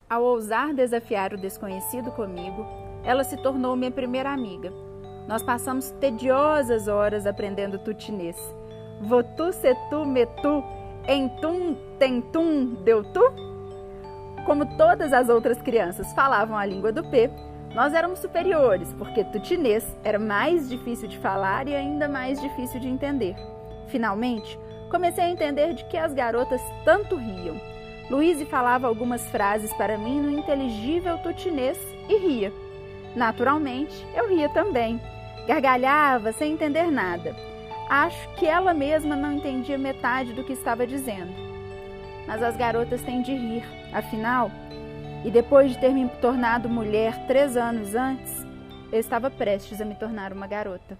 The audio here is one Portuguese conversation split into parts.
Ao ousar desafiar o desconhecido comigo, ela se tornou minha primeira amiga. Nós passamos tediosas horas aprendendo tutinês. Votu, setu, metu, entum, tentum, deutu? Como todas as outras crianças falavam a língua do P, nós éramos superiores, porque tutinês era mais difícil de falar e ainda mais difícil de entender. Finalmente, comecei a entender de que as garotas tanto riam. Luíse falava algumas frases para mim no inteligível tutinês e ria. Naturalmente, eu ria também. Gargalhava sem entender nada. Acho que ela mesma não entendia metade do que estava dizendo. Mas as garotas têm de rir, afinal, e depois de ter me tornado mulher 3 anos antes, eu estava prestes a me tornar uma garota.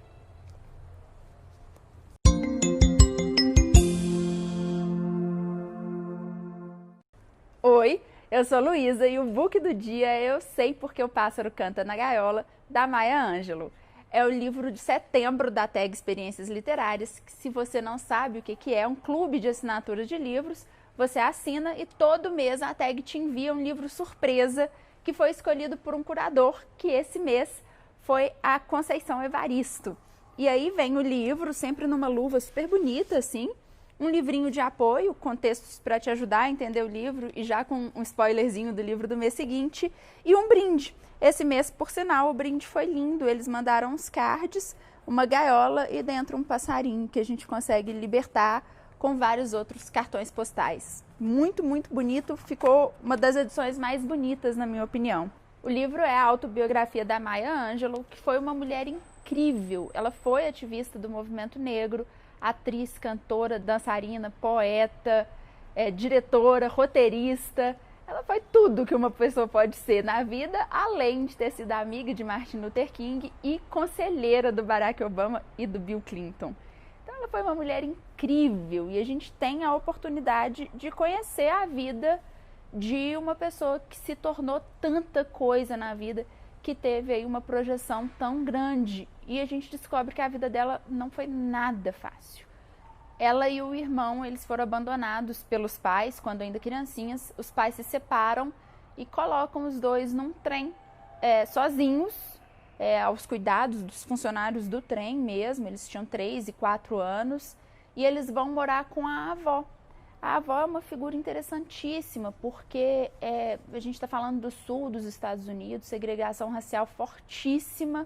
Oi, eu sou Luísa e o book do dia é Eu Sei Porque o Pássaro Canta na Gaiola, da Maya Angelou. É o livro de setembro da Tag Experiências Literárias, que, se você não sabe o que é, um clube de assinatura de livros. Você assina e todo mês a Tag te envia um livro surpresa que foi escolhido por um curador, que esse mês foi a Conceição Evaristo. E aí vem o livro, sempre numa luva super bonita, assim, um livrinho de apoio, com textos para te ajudar a entender o livro e já com um spoilerzinho do livro do mês seguinte, e um brinde. Esse mês, por sinal, o brinde foi lindo, eles mandaram uns cards, uma gaiola e dentro um passarinho que a gente consegue libertar com vários outros cartões postais. Muito, muito bonito, ficou uma das edições mais bonitas, na minha opinião. O livro é a autobiografia da Maya Angelou, que foi uma mulher incrível. Ela foi ativista do movimento negro, atriz, cantora, dançarina, poeta, diretora, roteirista. Ela foi tudo que uma pessoa pode ser na vida, além de ter sido amiga de Martin Luther King e conselheira do Barack Obama e do Bill Clinton. Então ela foi uma mulher incrível e a gente tem a oportunidade de conhecer a vida de uma pessoa que se tornou tanta coisa na vida, que teve aí uma projeção tão grande, e a gente descobre que a vida dela não foi nada fácil. Ela e o irmão, eles foram abandonados pelos pais quando ainda criancinhas. Os pais se separam e colocam os dois num trem sozinhos, aos cuidados dos funcionários do trem mesmo. Eles tinham 3 e 4 anos e eles vão morar com a avó. A avó é uma figura interessantíssima porque a gente está falando do sul dos Estados Unidos, segregação racial fortíssima.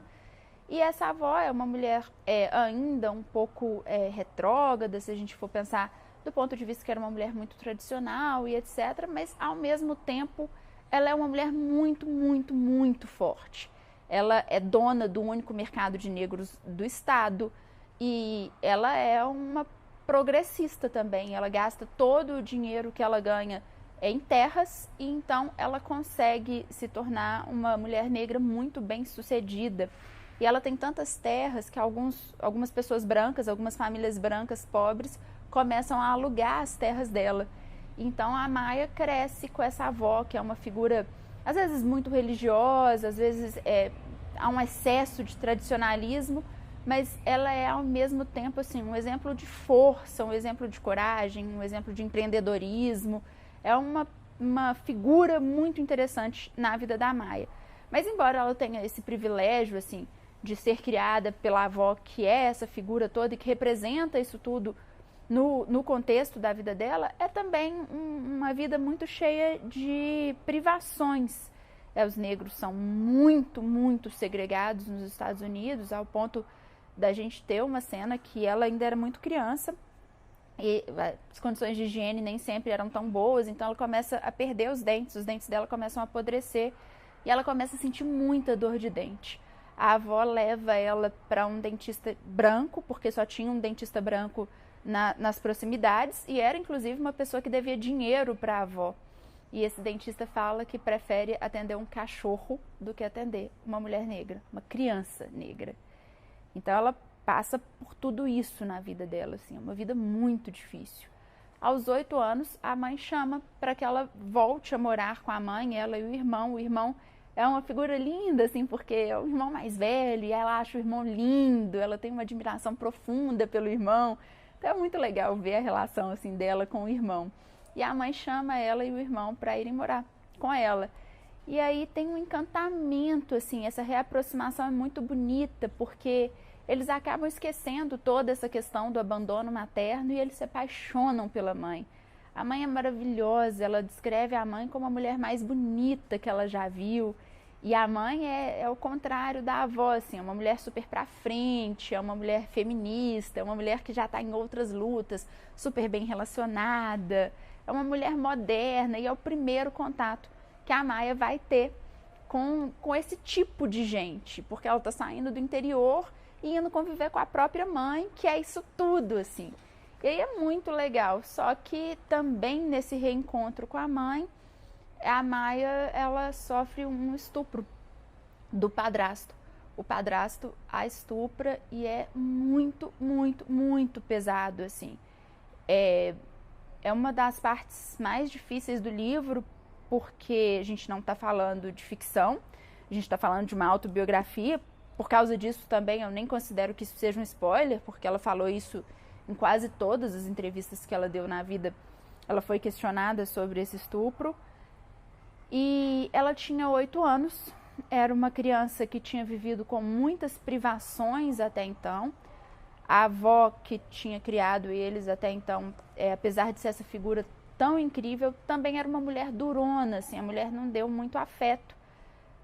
E essa avó é uma mulher ainda um pouco retrógrada, se a gente for pensar do ponto de vista que era uma mulher muito tradicional e etc. Mas, ao mesmo tempo, ela é uma mulher muito, muito, muito forte. Ela é dona do único mercado de negros do estado e ela é uma progressista também. Ela gasta todo o dinheiro que ela ganha em terras e então ela consegue se tornar uma mulher negra muito bem sucedida. E ela tem tantas terras que algumas pessoas brancas, algumas famílias brancas pobres, começam a alugar as terras dela. Então a Maya cresce com essa avó, que é uma figura, às vezes, muito religiosa, às vezes há um excesso de tradicionalismo, mas ela é, ao mesmo tempo, assim, um exemplo de força, um exemplo de coragem, um exemplo de empreendedorismo. É uma figura muito interessante na vida da Maya. Mas, embora ela tenha esse privilégio, assim, de ser criada pela avó, que é essa figura toda e que representa isso tudo no contexto da vida dela, é também uma vida muito cheia de privações. Os negros são muito, muito segregados nos Estados Unidos, ao ponto da gente ter uma cena que ela ainda era muito criança e as condições de higiene nem sempre eram tão boas, então ela começa a perder os dentes dela começam a apodrecer e ela começa a sentir muita dor de dente. A avó leva ela para um dentista branco, porque só tinha um dentista branco nas proximidades, e era inclusive uma pessoa que devia dinheiro para a avó. E esse dentista fala que prefere atender um cachorro do que atender uma mulher negra, uma criança negra. Então ela passa por tudo isso na vida dela, assim, é uma vida muito difícil. Aos 8 anos, a mãe chama para que ela volte a morar com a mãe, ela e o irmão. O irmão é uma figura linda, assim, porque é o irmão mais velho e ela acha o irmão lindo, ela tem uma admiração profunda pelo irmão. Então é muito legal ver a relação, assim, dela com o irmão. E a mãe chama ela e o irmão para irem morar com ela. E aí tem um encantamento, assim, essa reaproximação é muito bonita, porque eles acabam esquecendo toda essa questão do abandono materno e eles se apaixonam pela mãe. A mãe é maravilhosa, ela descreve a mãe como a mulher mais bonita que ela já viu. E a mãe é o contrário da avó, assim, é uma mulher super pra frente, é uma mulher feminista, é uma mulher que já está em outras lutas, super bem relacionada, é uma mulher moderna e é o primeiro contato que a Maia vai ter com esse tipo de gente, porque ela está saindo do interior e indo conviver com a própria mãe, que é isso tudo, assim. E aí é muito legal, só que também nesse reencontro com a mãe, a Maia, ela sofre um estupro do padrasto. O padrasto a estupra e é muito, muito, muito pesado, assim. É uma das partes mais difíceis do livro, porque a gente não está falando de ficção, a gente está falando de uma autobiografia. Por causa disso também eu nem considero que isso seja um spoiler, porque ela falou isso em quase todas as entrevistas que ela deu na vida. Ela foi questionada sobre esse estupro. E ela tinha 8 anos, era uma criança que tinha vivido com muitas privações até então. A avó que tinha criado eles até então, apesar de ser essa figura tão incrível, também era uma mulher durona, assim, a mulher não deu muito afeto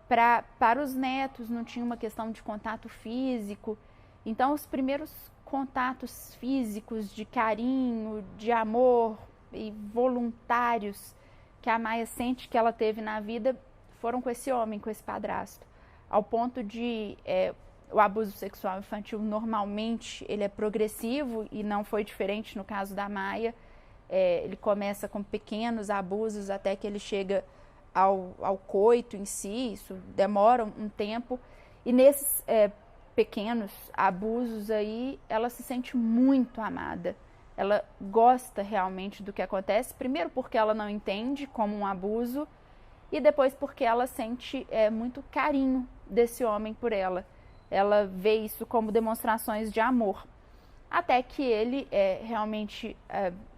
para os netos, não tinha uma questão de contato físico. Então, os primeiros contatos físicos de carinho, de amor e voluntários que a Maia sente que ela teve na vida foram com esse homem, com esse padrasto. Ao ponto de o abuso sexual infantil normalmente ele é progressivo e não foi diferente no caso da Maia. Ele começa com pequenos abusos até que ele chega ao coito em si, isso demora um tempo. E nesses pequenos abusos aí, ela se sente muito amada. Ela gosta realmente do que acontece, primeiro porque ela não entende como um abuso e depois porque ela sente muito carinho desse homem por ela. Ela vê isso como demonstrações de amor. Até que ele realmente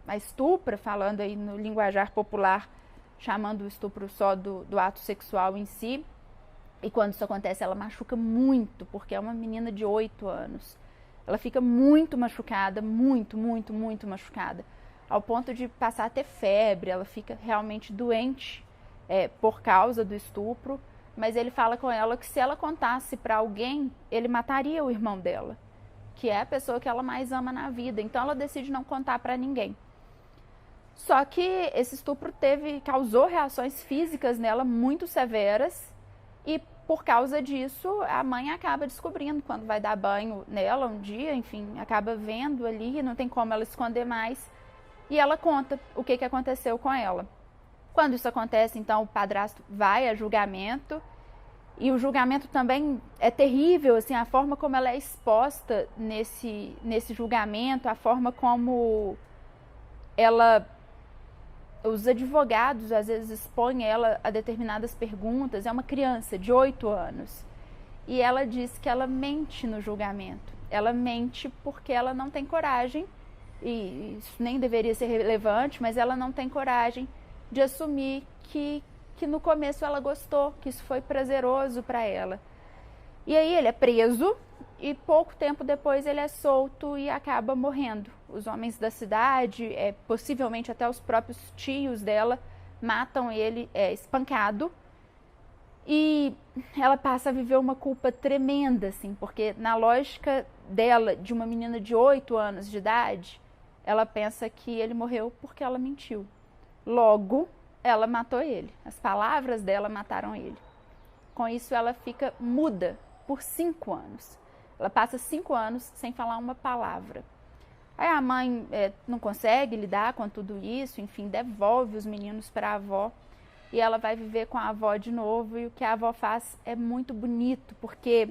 a estupra, falando aí no linguajar popular, chamando o estupro só do ato sexual em si. E quando isso acontece, ela machuca muito, porque é uma menina de 8 anos. Ela fica muito machucada, muito, muito, muito machucada, ao ponto de passar a ter febre. Ela fica realmente doente por causa do estupro, mas ele fala com ela que se ela contasse para alguém, ele mataria o irmão dela, que é a pessoa que ela mais ama na vida. Então ela decide não contar para ninguém. Só que esse estupro causou reações físicas nela muito severas e por causa disso a mãe acaba descobrindo quando vai dar banho nela um dia, enfim, acaba vendo ali, não tem como ela esconder mais e ela conta o que aconteceu com ela. Quando isso acontece, então o padrasto vai a julgamento e o julgamento também é terrível, assim, a forma como ela é exposta nesse julgamento, a forma como os advogados às vezes expõem ela a determinadas perguntas. É uma criança de 8 anos e ela diz que ela mente no julgamento. Ela mente porque ela não tem coragem, e isso nem deveria ser relevante, mas ela não tem coragem de assumir que no começo ela gostou, que isso foi prazeroso para ela. E aí ele é preso e pouco tempo depois ele é solto e acaba morrendo. Os homens da cidade, possivelmente até os próprios tios dela, matam ele espancado. E ela passa a viver uma culpa tremenda, assim, porque na lógica dela, de uma menina de 8 anos de idade, ela pensa que ele morreu porque ela mentiu. Logo, ela matou ele. As palavras dela mataram ele. Com isso, ela fica muda por 5 anos. Ela passa 5 anos sem falar uma palavra. Aí a mãe não consegue lidar com tudo isso, enfim, devolve os meninos para a avó. E ela vai viver com a avó de novo. E o que a avó faz é muito bonito, porque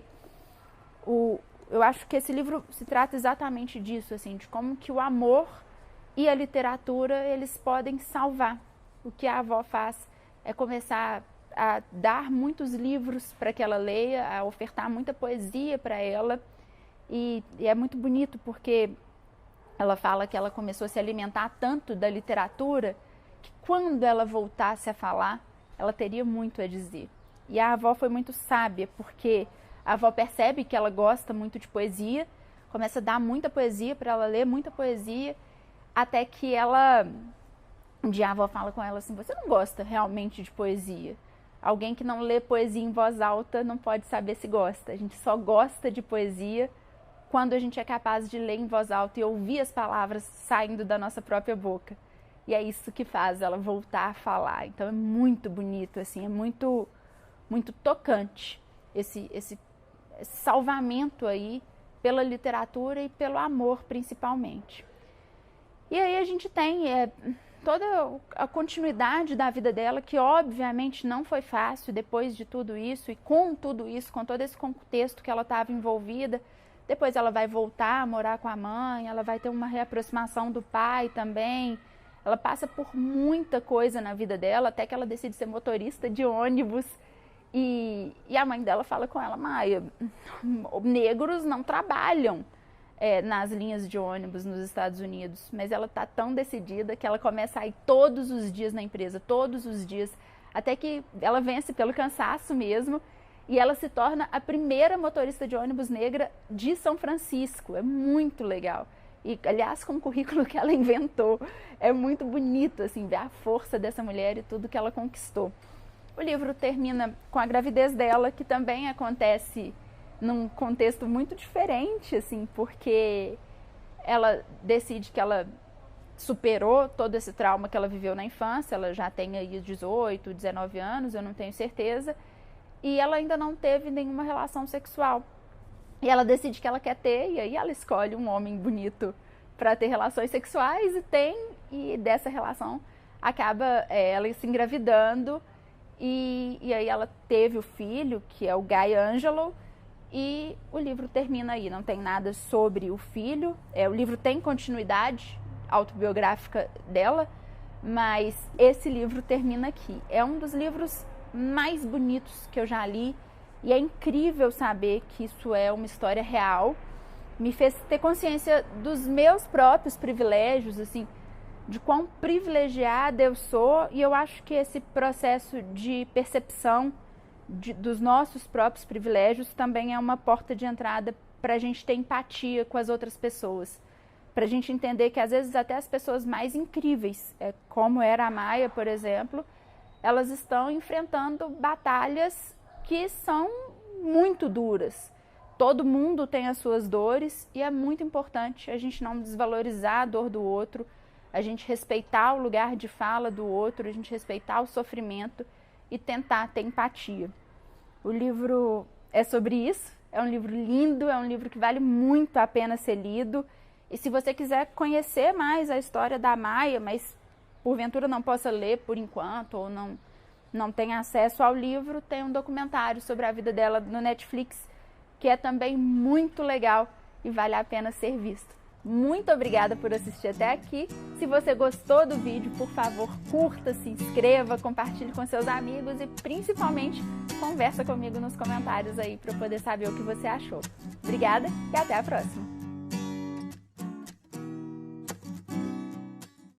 eu acho que esse livro se trata exatamente disso, assim, de como que o amor e a literatura, eles podem salvar. O que a avó faz é começar a dar muitos livros para que ela leia, a ofertar muita poesia para ela. E é muito bonito porque ela fala que ela começou a se alimentar tanto da literatura que quando ela voltasse a falar, ela teria muito a dizer. E a avó foi muito sábia, porque a avó percebe que ela gosta muito de poesia, começa a dar muita poesia para ela ler, muita poesia, até que um dia a avó fala com ela assim: você não gosta realmente de poesia? Alguém que não lê poesia em voz alta não pode saber se gosta. A gente só gosta de poesia quando a gente é capaz de ler em voz alta e ouvir as palavras saindo da nossa própria boca. E é isso que faz ela voltar a falar. Então é muito bonito, assim, é muito, muito tocante esse salvamento aí pela literatura e pelo amor, principalmente. E aí a gente tem toda a continuidade da vida dela, que obviamente não foi fácil depois de tudo isso, e com tudo isso, com todo esse contexto que ela estava envolvida. Depois ela vai voltar a morar com a mãe, ela vai ter uma reaproximação do pai também. Ela passa por muita coisa na vida dela, até que ela decide ser motorista de ônibus. E a mãe dela fala com ela: Maia, negros não trabalham nas linhas de ônibus nos Estados Unidos. Mas ela está tão decidida que ela começa a ir todos os dias na empresa, todos os dias, até que ela vence pelo cansaço mesmo. E ela se torna a primeira motorista de ônibus negra de São Francisco. É muito legal. E, aliás, com o currículo que ela inventou. É muito bonito, assim, ver a força dessa mulher e tudo que ela conquistou. O livro termina com a gravidez dela, que também acontece num contexto muito diferente, assim, porque ela decide que ela superou todo esse trauma que ela viveu na infância. Ela já tem aí 18, 19 anos, eu não tenho certeza. E ela ainda não teve nenhuma relação sexual. E ela decide que ela quer ter, e aí ela escolhe um homem bonito para ter relações sexuais e dessa relação acaba ela se engravidando, e aí ela teve o filho, que é o Guy Angelo, e o livro termina aí. Não tem nada sobre o filho, o livro tem continuidade autobiográfica dela, mas esse livro termina aqui. É um dos livros mais bonitos que eu já li, e é incrível saber que isso é uma história real. Me fez ter consciência dos meus próprios privilégios, assim, de quão privilegiada eu sou, e eu acho que esse processo de percepção dos nossos próprios privilégios também é uma porta de entrada para a gente ter empatia com as outras pessoas, para a gente entender que às vezes até as pessoas mais incríveis, como era a Maia, por exemplo, elas estão enfrentando batalhas que são muito duras. Todo mundo tem as suas dores, e é muito importante a gente não desvalorizar a dor do outro, a gente respeitar o lugar de fala do outro, a gente respeitar o sofrimento e tentar ter empatia. O livro é sobre isso, é um livro lindo, é um livro que vale muito a pena ser lido. E se você quiser conhecer mais a história da Maia, mas porventura não possa ler por enquanto, ou não tem acesso ao livro, tem um documentário sobre a vida dela no Netflix, que é também muito legal e vale a pena ser visto. Muito obrigada por assistir até aqui. Se você gostou do vídeo, por favor, curta, se inscreva, compartilhe com seus amigos e principalmente conversa comigo nos comentários aí para eu poder saber o que você achou. Obrigada e até a próxima!